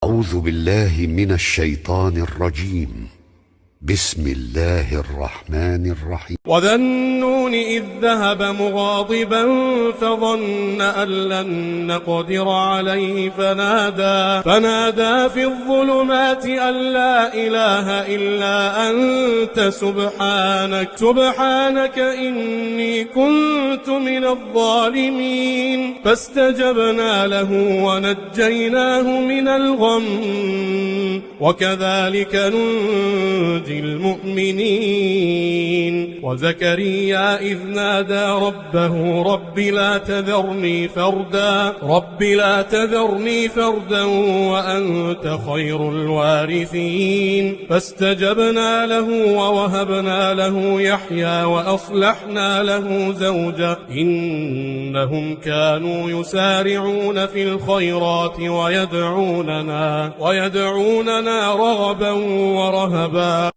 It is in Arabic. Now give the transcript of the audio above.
أعوذ بالله من الشيطان الرجيم. بسم الله الرحمن الرحيم. وذا النون إذ ذهب مغاضبا فظن أن لن نقدر عليه فنادى في الظلمات أن لا إله إلا أنت سبحانك إني كنت من الظالمين. فاستجبنا له ونجيناه من الغم وكذلك ننجي المؤمنين. وزكريا إذ نادى ربه رب لا تذرني فردا وأنت خير الوارثين. فاستجبنا له ووهبنا له يحيى وأصلحنا له زوجه إنهم كانوا يسارعون في الخيرات ويدعوننا رغبا ورهبا.